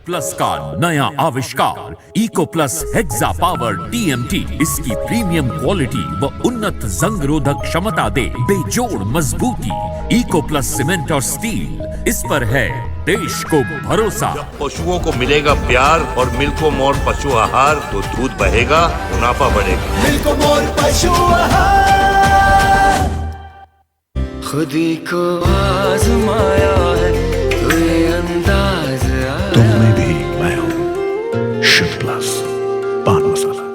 Plus का नया आविष्कार Eco Plus Hexa Power TMT इसकी प्रीमियम क्वालिटी व उन्नत जंग रोधक क्षमता दे बेजोड़ मजबूती। इको प्लस सीमेंट और स्टील, इस पर है देश को भरोसा। जब पशुओं को मिलेगा प्यार और मिल्को मोर पशु आहार तो दूध बहेगा, मुनाफा बढ़ेगा। मिल्को मोर पशु आहार। खुदी को आजमाया है तो ये अंदाज आया। तुम में भी मैं हूं शिव प्लस पान मसाला।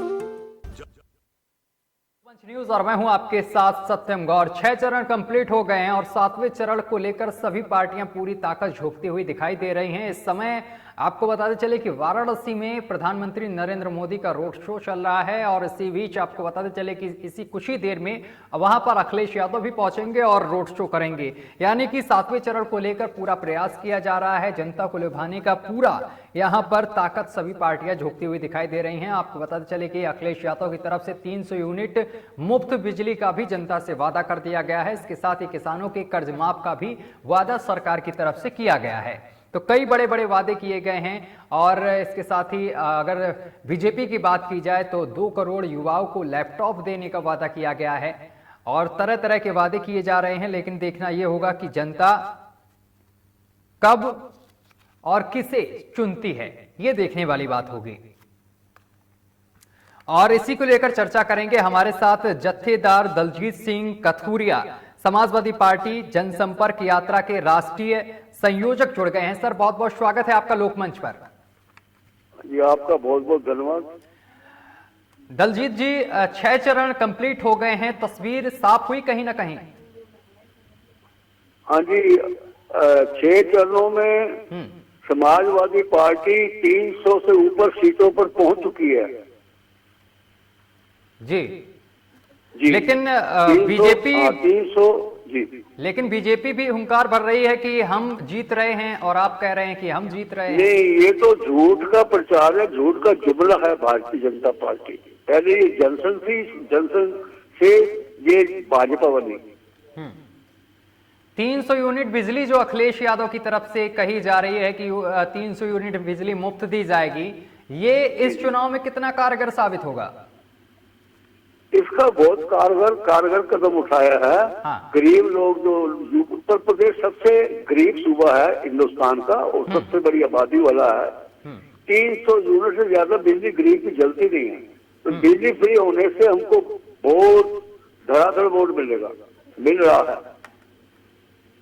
न्यूज और मैं हूं आपके साथ सत्यम गौर। 6 चरण कंप्लीट हो गए हैं और 7वें चरण को लेकर सभी पार्टियां पूरी ताकत झोंकती हुई दिखाई दे रही हैं। इस समय आपको बताते चले कि वाराणसी में प्रधानमंत्री नरेंद्र मोदी का रोड शो चल रहा है और इसी बीच आपको बताते चले कि इसी कुछ ही देर में वहां पर अखिलेश यादव भी पहुंचेंगे और रोड शो करेंगे। यानी कि 7वें चरण को लेकर पूरा प्रयास किया जा रहा है, जनता को लुभाने का पूरा यहां पर ताकत सभी पार्टियां झोंकती हुई दिखाई दे रही हैं। आपको बताते चले कि अखिलेश यादव की तरफ से 300 यूनिट मुफ्त बिजली का भी जनता से वादा कर दिया गया है। इसके साथ ही किसानों के कर्ज माफ का भी वादा सरकार की तरफ से किया गया है। तो कई बड़े बड़े वादे किए गए हैं और इसके साथ ही अगर बीजेपी की बात की जाए तो 2 करोड़ युवाओं को लैपटॉप देने का वादा किया गया है और तरह तरह के वादे किए जा रहे हैं। लेकिन देखना यह होगा कि जनता कब और किसे चुनती है, यह देखने वाली बात होगी। और इसी को लेकर चर्चा करेंगे। हमारे साथ जत्थेदार दलजीत सिंह कथूरिया, समाजवादी पार्टी जनसंपर्क यात्रा के राष्ट्रीय संयोजक जुड़ गए हैं। सर, बहुत बहुत स्वागत है आपका लोकमंच पर। जी, आपका बहुत बहुत धन्यवाद। दलजीत जी, 6 चरण कंप्लीट हो गए हैं, तस्वीर साफ हुई कहीं ना कहीं? हाँ जी, 6 चरणों में समाजवादी पार्टी 300 से ऊपर सीटों पर पहुंच चुकी है। जी जी, लेकिन 300, बीजेपी 300 जी, लेकिन बीजेपी भी हुंकार भर रही है कि हम जीत रहे हैं और आप कह रहे हैं कि हम जीत रहे हैं। नहीं, ये तो झूठ का प्रचार है, झूठ का जुमला है भारतीय जनता पार्टी। पहले ये जनसंघ थी, जनसंघ से ये भाजपा बनी। 300 यूनिट बिजली जो अखिलेश यादव की तरफ से कही जा रही है कि 300 यूनिट बिजली मुफ्त दी जाएगी, ये इस चुनाव में कितना कारगर साबित होगा? इसका बहुत कारगर कदम उठाया है। हाँ। गरीब लोग, जो उत्तर प्रदेश सबसे गरीब सूबा है हिंदुस्तान का और सबसे बड़ी आबादी वाला है, 300 यूनिट से ज्यादा बिजली गरीब की जलती नहीं है। तो बिजली फ्री होने से हमको बहुत धड़ाधड़ वोट मिल रहा है।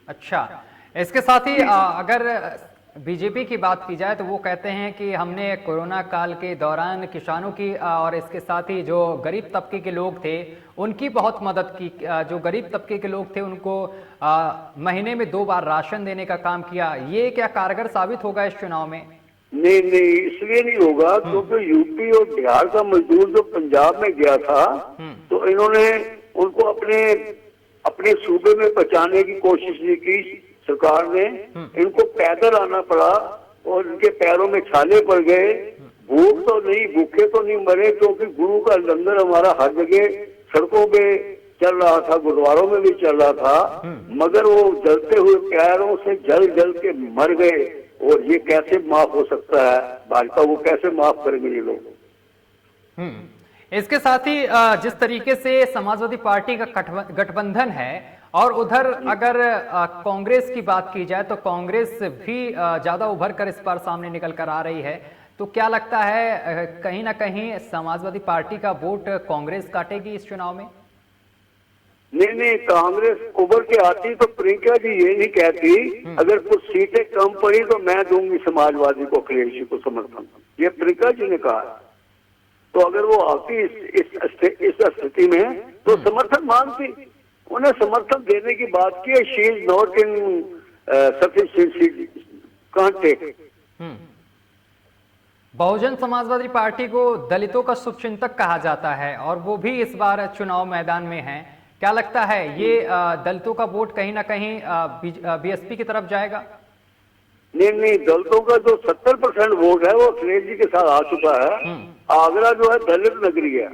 अच्छा, इसके साथ ही अगर बीजेपी की बात की जाए तो वो कहते हैं कि हमने कोरोना काल के दौरान किसानों की और इसके साथ ही जो गरीब तबके के लोग थे उनकी बहुत मदद की। जो गरीब तबके के लोग थे उनको महीने में 2 बार राशन देने का काम किया। ये क्या कारगर साबित होगा इस चुनाव में? नहीं, इसलिए नहीं होगा क्योंकि यूपी और बिहार का मजदूर जो पंजाब में गया था तो इन्होंने उनको अपने सूबे में पहुंचाने की कोशिश नहीं की। सरकार ने इनको पैदल आना पड़ा और इनके पैरों में छाले पड़ गए। भूखे तो नहीं मरे क्योंकि गुरु का लंगर हमारा हर जगह सड़कों पे चल रहा था, गुरुद्वारों में भी चल रहा था, मगर वो जलते हुए पैरों से जल के मर गए। और ये कैसे माफ हो सकता है? भाजपा को कैसे माफ करेंगे ये लोग? इसके साथ ही जिस तरीके से समाजवादी पार्टी का गठबंधन है और उधर अगर कांग्रेस की बात की जाए तो कांग्रेस भी ज्यादा उभर कर इस बार सामने निकल कर आ रही है, तो क्या लगता है कहीं ना कहीं समाजवादी पार्टी का वोट कांग्रेस काटेगी इस चुनाव में? नहीं, कांग्रेस उभर के आती तो प्रियंका जी ये नहीं कहती अगर कुछ सीटें कम पड़ी तो मैं दूंगी समाजवादी को, अखिलेश जी को समर्थन। ये प्रियंका जी ने कहा। तो अगर वो आती इस स्थिति में तो समर्थन मांगती, उन्हें समर्थन देने की बात की है। She is not in sufficient contact. Bahujan Samajwadi party को दलितों का शुभचिंतक कहा जाता है और वो भी इस बार चुनाव मैदान में है। क्या लगता है ये दलितों का वोट कहीं ना कहीं बीएसपी की तरफ जाएगा? नहीं, दलितों का जो 70% वोट है वो अखिलेश जी के साथ आ चुका है। आगरा जो है दलित नगरी है,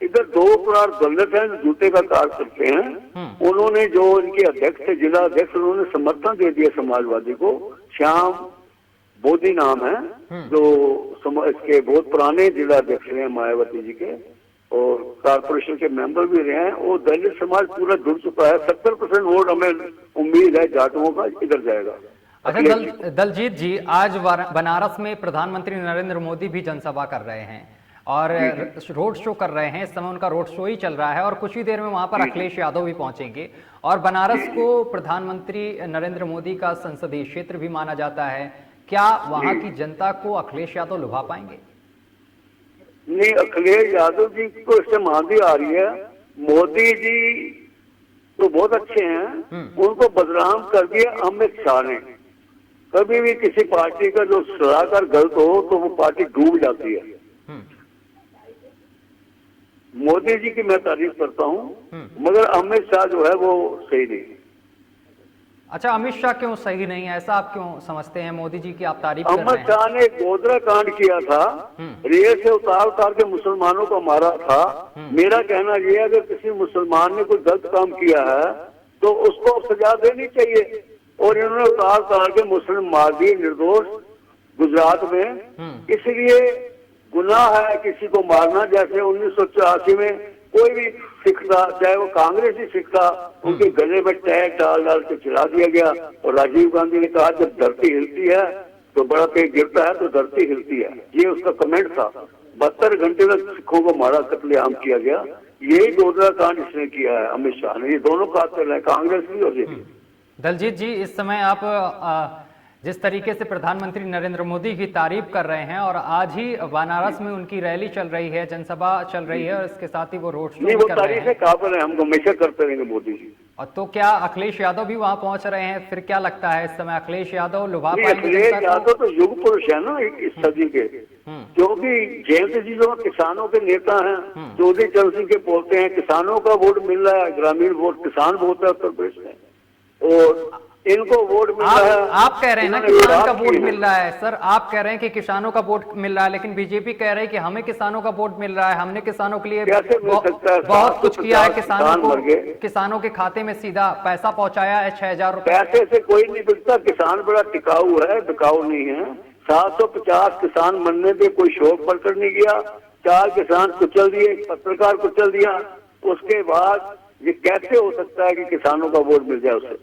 इधर 2 करोड़ दलित हैं जो जूते का कार्य करते हैं। उन्होंने जो इनके अध्यक्ष थे, जिला अध्यक्ष, उन्होंने समर्थन दे दिया समाजवादी को। श्याम मोदी नाम है, जो इसके बहुत पुराने जिला अध्यक्ष हैं मायावती जी के, और कारपोरेशन के मेंबर भी रहे हैं। और दलित समाज पूरा जुड़ चुका है। 70% वोट हमें उम्मीद है जाटुओं का इधर जाएगा। अच्छा दलजीत जी, आज बनारस में प्रधानमंत्री नरेंद्र मोदी भी जनसभा कर रहे हैं और रोड शो कर रहे हैं। इस समय उनका रोड शो ही चल रहा है और कुछ ही देर में वहां पर अखिलेश यादव भी पहुंचेंगे। और बनारस को प्रधानमंत्री नरेंद्र मोदी का संसदीय क्षेत्र भी माना जाता है। क्या वहां की जनता को अखिलेश यादव लुभा पाएंगे? नहीं, अखिलेश यादव जी को इससे मांदी आ रही है। मोदी जी तो बहुत अच्छे हैं, उनको बदनाम कर दिया अमित शाह ने। कभी भी किसी पार्टी का जो सलाहकार गलत हो तो वो पार्टी डूब जाती है। मोदी जी की मैं तारीफ करता हूँ, मगर अमित शाह जो है वो सही नहीं। अच्छा, अमित शाह क्यों सही नहीं है, ऐसा आप क्यों समझते हैं? मोदी जी की आप तारीफ कर रहे हैं। अमित शाह ने गोधरा कांड किया था, रेल से उतार के मुसलमानों को मारा था। मेरा कहना यह है, अगर किसी मुसलमान ने कोई गलत काम किया है तो उसको सजा देनी चाहिए। और इन्होंने उतार के मुस्लिम मार दिए निर्दोष गुजरात में। इसलिए गुनाह है किसी को मारना। जैसे 1984 में कोई भी सिख था, चाहे वो कांग्रेसी सिख था, उनके गले में टैग डाल के चिढ़ा दिया गया। और राजीव गांधी ने कहा जब धरती हिलती है तो बड़ा पेड़ गिरता है तो धरती हिलती है, ये उसका कमेंट था। 72 घंटे में सिखों को मारा, कत्लेआम किया गया। यही गोधरा कांड इसने किया है अमित शाह ने। ये दोनों कातिल है, कांग्रेस भी और ये। दलजीत जी, इस समय आप जिस तरीके से प्रधानमंत्री नरेंद्र मोदी की तारीफ कर रहे हैं और आज ही बनारस में उनकी रैली चल रही है, जनसभा चल रही है और इसके साथ ही वो रोड शो कर रहे हैं। काबिल है, हम हमेशा करते रहेंगे मोदी जी। और तो क्या अखिलेश यादव भी वहां पहुंच रहे हैं? फिर क्या लगता है इस समय अखिलेश यादव लुभा पाएंगे? अखिलेश यादव तो युग पुरुष है ना इस सदी के, क्योंकि जयंत जी जो किसानों के नेता हैं, चौधरी चरण सिंह के पोते हैं। किसानों का वोट मिल रहा है, ग्रामीण वोट किसान वोट है उत्तर प्रदेश में, और इनको वोट मिल रहा है। आप कह रहे हैं ना किसान का वोट मिल रहा है। सर, आप कह रहे हैं कि किसानों का वोट मिल रहा है, लेकिन बीजेपी कह रही है कि हमें किसानों का वोट मिल रहा है, हमने किसानों के लिए बहुत कुछ किया है, किसानों के खाते में सीधा पैसा पहुंचाया है 6,000 रुपए। पैसे से कोई नहीं बिकता, किसान बड़ा टिकाऊ है, बिकाऊ नहीं है। 750 किसान मरने पे कोई शोक प्रकट नहीं किया। 4 किसान कुचल दिए, एक पत्रकार कुचल दिया। उसके बाद ये कैसे हो सकता है कि किसानों का वोट मिल जाए उसे?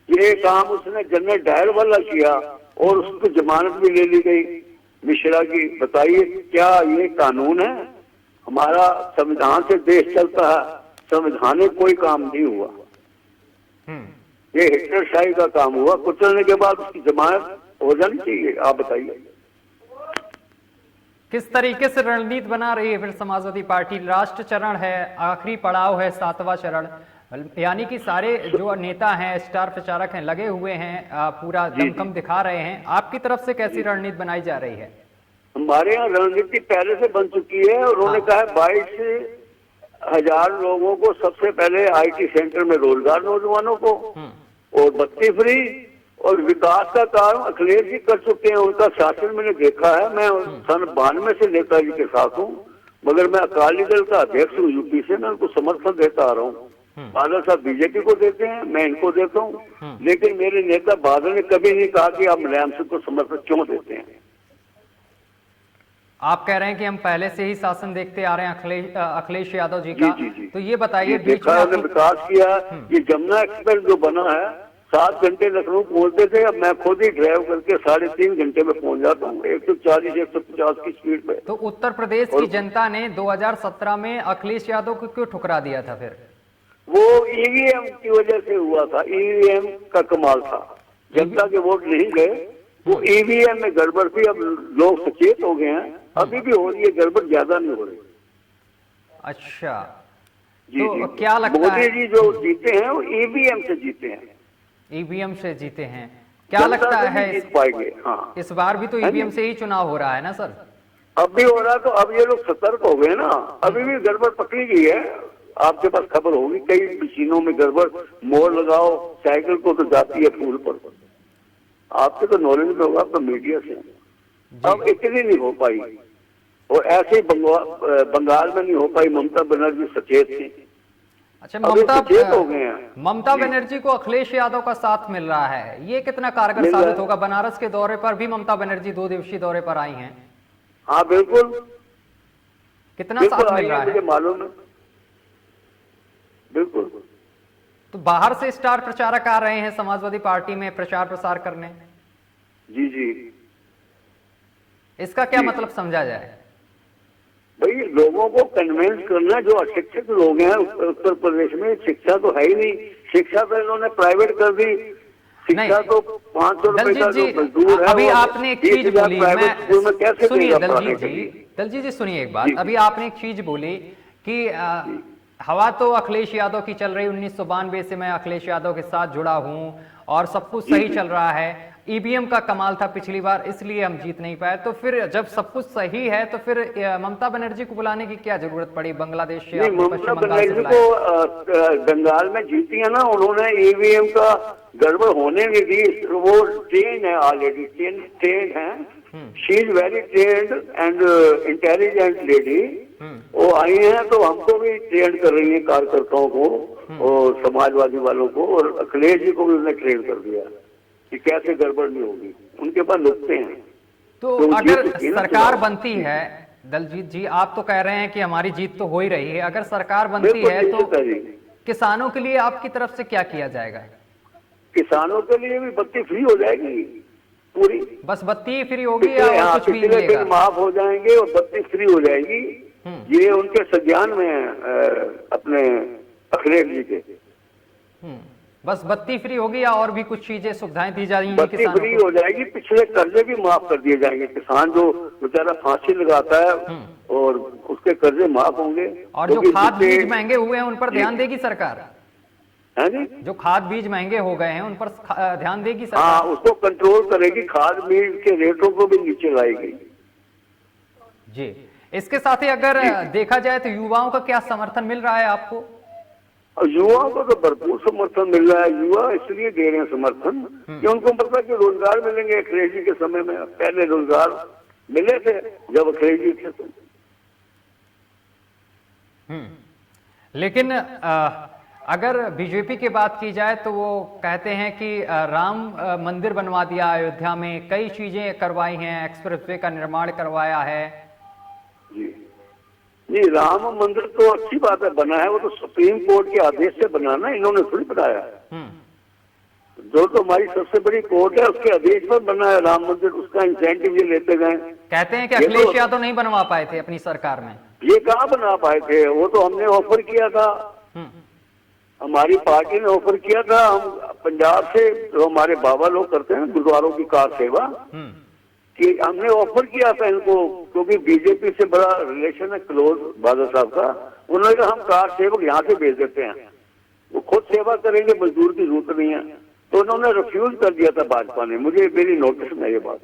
ये काम उसने जनरल डायर वाला किया और उसको जमानत भी ले ली गई मिश्रा की। बताइए क्या ये कानून है? हमारा संविधान से देश चलता है, संविधान में कोई काम नहीं हुआ। ये हिटलरशाही का काम हुआ। कुचलने के बाद उसकी जमानत हो जानी चाहिए। आप बताइए किस तरीके से रणनीति बना रही है फिर समाजवादी पार्टी? राष्ट्र चरण है, आखिरी पड़ाव है, 7वां चरण, यानी कि सारे जो नेता हैं, स्टार प्रचारक हैं, लगे हुए हैं, पूरा दमखम दिखा रहे हैं। आपकी तरफ से कैसी रणनीति बनाई जा रही है? हमारे यहाँ रणनीति पहले से बन चुकी है। उन्होंने कहा 22,000 लोगों को सबसे पहले IT सेंटर में रोजगार, नौजवानों को, और बत्ती फ्री और विकास का काम अखिलेश जी कर चुके हैं। उनका शासन मैंने देखा है। मैं सन 92 से नेताजी के साथ हूँ, मगर मैं अकाली दल का अध्यक्ष हूँ यूपी से। मैं उनको समर्थन देता आ रहा हूँ। बादल साहब बीजेपी को देते हैं, मैं इनको देता हूँ, लेकिन मेरे नेता बादल ने कभी नहीं कहा कि आप मुलायम सिंह को समर्थन क्यों देते हैं। आप कह रहे हैं कि हम पहले से ही शासन देखते आ रहे हैं अखिलेश यादव जी का। जी। तो ये बताइए, देखा है, विकास किया। ये जमुना एक्सप्रेस जो बना है, 7 घंटे लखनऊ पहुंचते थे, अब मैं खुद ही ड्राइव करके 3.5 घंटे में पहुंच जाता हूँ, 140-150 की स्पीड पे। तो उत्तर प्रदेश की जनता ने 2017 में अखिलेश यादव को क्यों ठुकरा दिया था? फिर वो EVM की वजह से हुआ था। EVM का कमाल था, जनता के वोट नहीं गए, वो EVM में गड़बड़ थी। अब लोग सचेत हो गए हैं, अभी भी हो रही है गड़बड़, ज्यादा नहीं हो रही। अच्छा, जी, तो क्या लगता है मोदी जी जो जीते हैं वो EVM से जीते हैं? EVM से जीते हैं, क्या लगता है जीत पाएंगे? हाँ, इस बार भी तो EVM से ही चुनाव हो रहा है ना सर? अब भी हो रहा है, तो अब ये लोग सतर्क हो गए ना। अभी भी गड़बड़ पकड़ी गई है, आपके पास खबर होगी, कई मशीनों में गड़बड़। मोड़ लगाओ साइकिल को तो जाती है फूल पर। आपके तो नॉलेज में होगा, आपका मीडिया से। अब इतनी नहीं हो पाई, और ऐसे ही बंगाल में नहीं हो पाई। ममता बनर्जी सचेत थी। अच्छा, अब ये सचेत हो गए हैं। ममता बनर्जी को अखिलेश यादव का साथ मिल रहा है, ये कितना कारगर मिल रहा साबित है। होगा? बनारस के दौरे पर भी ममता बनर्जी 2 दिवसीय दौरे पर आई हैं, हाँ बिल्कुल, कितना बिल्कुल साथ आई मिल रहा है, मुझे है? मालूम है, बिल्कुल। तो बाहर से स्टार प्रचारक आ रहे हैं समाजवादी पार्टी में प्रचार प्रसार करने, जी जी, इसका क्या जी। मतलब समझा जाए? भाई लोगों को कन्विंस करना, जो अशिक्षित लोग हैं उत्तर प्रदेश में, शिक्षा तो है ही नहीं, शिक्षा तो इन्होंने प्राइवेट कर दी, शिक्षा नहीं। तो 500 रुपए दलजीत का जी, जो मजदूर है अभी वो आपने एक चीज 20,000 बोली, प्राइवेट स्कूल में कैसे सुनिए देगा दलजीत पढ़ाने के जी, लिए? दलजीत जी सुनिए एक बात, जी। अभी आपने एक चीज बोली कि हवा तो अखिलेश यादव की चल रही, 1992 से मैं अखिलेश यादव के साथ जुड़ा हूं और सब कुछ सही चल रहा है, ईवीएम का कमाल था पिछली बार इसलिए हम जीत नहीं पाए, तो फिर जब सब कुछ सही है तो फिर ममता बनर्जी को बुलाने की क्या जरूरत पड़ी? बांग्लादेश से, नहीं, आपने ममता पश्चिम बंगाल से बनर्जी बुलाया। को बंगाल में जीती है ना, उन्होंने ईवीएम का गड़बड़ होने नहीं दी, वो ट्रेन है ऑलरेडी, ट्रेन है, she is very trained and intelligent lady, वो आई हैं तो हमको भी ट्रेन कर रही है, कार्यकर्ताओं को और समाजवादी वालों को, और अखिलेश जी को भी उन्होंने ट्रेन कर दिया कि कैसे गड़बड़ नहीं होगी, उनके पास नुक्ते हैं। तो तो अगर जीत होती है ना सरकार चुनाव। बनती है, दलजीत जी आप तो कह रहे हैं कि हमारी जीत तो हो ही रही है, अगर सरकार बनती बिल्कुल है तो निश्चित है जी। किसानों के लिए आपकी तरफ से क्या किया जाएगा? किसानों के लिए भी बत्ती फ्री हो जाएगी पूरी, बस बत्ती फ्री होगी या और कुछ भी पिछले मिलेगा? बिल माफ हो जाएंगे और बत्ती फ्री हो जाएगी, ये उनके संज्ञान में है, अपने अखिलेश जी के। बस बत्ती फ्री होगी या और भी कुछ चीजें सुविधाएं दी जाएंगी बत्ती किसानों फ्री को? हो जाएगी, पिछले कर्जे भी माफ कर दिए जाएंगे, किसान जो बेचारा फांसी लगाता है और उसके कर्जे माफ होंगे। और जो क्योंकि खाद जितने- बीज महंगे हुए हैं उन पर ध्यान देगी सरकार? है जी, जो खाद बीज महंगे हो गए हैं उन पर ध्यान देगी हाँ सरकार? उसको कंट्रोल करेगी, खाद बीज के रेटों को भी नीचे लाएगी। जी, इसके साथ ही अगर देखा जाए तो युवाओं का क्या समर्थन मिल रहा है आपको? और युवाओं को तो भरपूर समर्थन मिल रहा है, युवा इसलिए दे रहे हैं समर्थन कि उनको पता है कि रोजगार मिलेंगे। अखिलेश जी के समय में पहले रोजगार मिले थे जब अखिलेश जी थे तो। लेकिन अगर बीजेपी की बात की जाए तो वो कहते हैं कि राम मंदिर बनवा दिया अयोध्या में, कई चीजें करवाई हैं, एक्सप्रेसवे का निर्माण करवाया है। जी नहीं, राम मंदिर तो अच्छी बात है, बना है, वो तो सुप्रीम कोर्ट के आदेश से बना ना, इन्होंने थोड़ी बनाया है। जो तो हमारी सबसे बड़ी कोर्ट है उसके आदेश पर बना है राम मंदिर, उसका इंसेंटिव ये लेते गए। कहते हैं कि ये तो- अखिलेश यादव नहीं बनवा पाए थे अपनी सरकार में। ये कहाँ बना पाए थे, वो तो हमने ऑफर किया था, हमारी पार्टी ने ऑफर किया था। हम पंजाब से जो हमारे बाबा लोग करते हैं गुरुद्वारों की कार सेवा, कि हमने ऑफर किया था इनको, क्योंकि बीजेपी से बड़ा रिलेशन है क्लोज बादल साहब का, उन्होंने कहा हम कार सेवक यहाँ से भेज देते हैं, वो खुद सेवा करेंगे, मजदूर की जरूरत नहीं है, तो उन्होंने रिफ्यूज कर दिया था भाजपा ने। मुझे मेरी नोटिस में ये बात।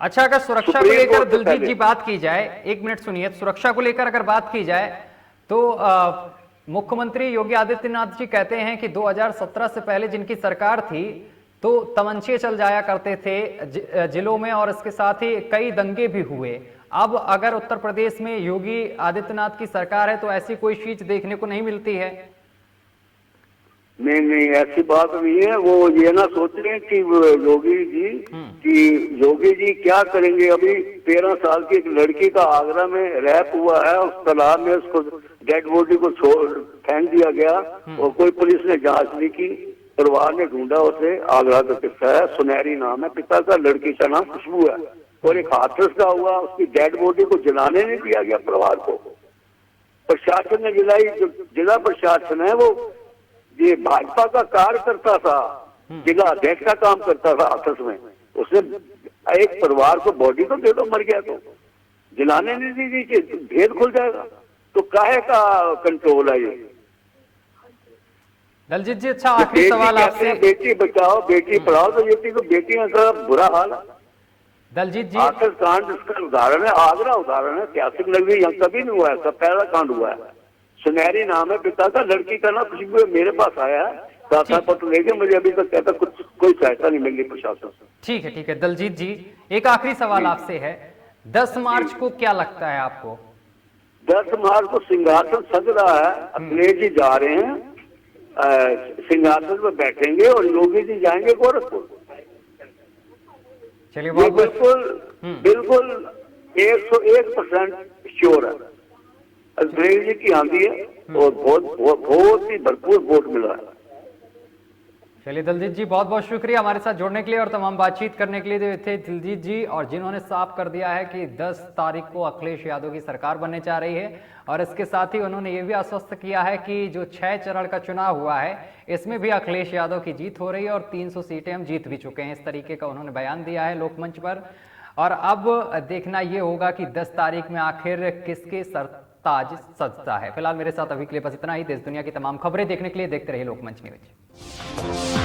अच्छा, अगर सुरक्षा को सुप्रीम लेकर कोर्ट से दिलजीत जी पहले। बात की जाए, एक मिनट सुनिए, सुरक्षा को लेकर अगर बात की जाए तो मुख्यमंत्री योगी आदित्यनाथ जी कहते हैं कि 2017 से पहले जिनकी सरकार थी तो तमंचे चल जाया करते थे जिलों में, और इसके साथ ही कई दंगे भी हुए। अब अगर उत्तर प्रदेश में योगी आदित्यनाथ की सरकार है तो ऐसी कोई चीज देखने को नहीं मिलती है? नहीं नहीं, ऐसी बात नहीं है, वो ये ना सोच रहे हैं कि योगी जी क्या करेंगे। अभी 13 साल की एक लड़की का आगरा में रैप हुआ है, उस तालाब में उसको डेड बॉडी को फेंक दिया गया और कोई पुलिस ने जांच नहीं की, परिवार ने ढूंढा उसे। आगरा का किस्सा है, सुनहरी नाम है पिता का, लड़की का नाम खुशबू है, और एक हादसा का हुआ, उसकी डेड बॉडी को जलाने नहीं दिया गया परिवार को, प्रशासन ने जलाई। जो जिला प्रशासन है वो ये भाजपा का कार्यकर्ता था, जिला अध्यक्ष का काम करता था आपस में, उसने एक परिवार को बॉडी तो दे दो, मर गया तो जलाने नहीं दी दीजिए, भेद खुल जाएगा। तो काहे का कंट्रोल है ये? दलजीत जी, अच्छा आखिरी सवाल आपसे। बेटी बचाओ बेटी पढ़ाओ, तो ये तो बेटियों का बुरा हाल है। दलजीत जी, आखिर कांड इसका उदाहरण है, आगरा उदाहरण है, ऐतिहासिक नगरी यहाँ कभी नहीं हुआ है, सब पहला कांड हुआ है। सुनहरी नाम है पिता का, लड़की का नाम खुशबू, मेरे पास आया है दाता पत्र लेके, मुझे अभी तक कहता कुछ कोई सहायता नहीं मिल रही प्रशासन से। ठीक है दलजीत जी, एक आखिरी सवाल आपसे है, 10 मार्च को क्या लगता है आपको? 10 मार्च को सिंहासन सज रहा है, अखिलेश जी जा रहे हैं, सिंहासन पर बैठेंगे और योगी जी जाएंगे गोरखपुर। चलिए ये बिल्कुल 101% श्योर है। अखिलेश जी की आंधी है और बहुत ही भरपूर वोट मिला है। चलिए दलजीत जी, बहुत बहुत शुक्रिया हमारे साथ जुड़ने के लिए और तमाम बातचीत करने के लिए। जो थे दलजीत जी, और जिन्होंने साफ कर दिया है कि 10 तारीख को अखिलेश यादव की सरकार बनने जा रही है। और इसके साथ ही उन्होंने ये भी आश्वस्त किया है कि जो 6 चरण का चुनाव हुआ है इसमें भी अखिलेश यादव की जीत हो रही है और 300 सीटें हम जीत भी चुके हैं। इस तरीके का उन्होंने बयान दिया है लोकमंच पर। और अब देखना ये होगा कि 10 तारीख में आखिर किसके सरताज सजता है। फिलहाल मेरे साथ अभी के लिए बस इतना ही। देश दुनिया की तमाम खबरें देखने के लिए देखते रहिए लोकमंच न्यूज।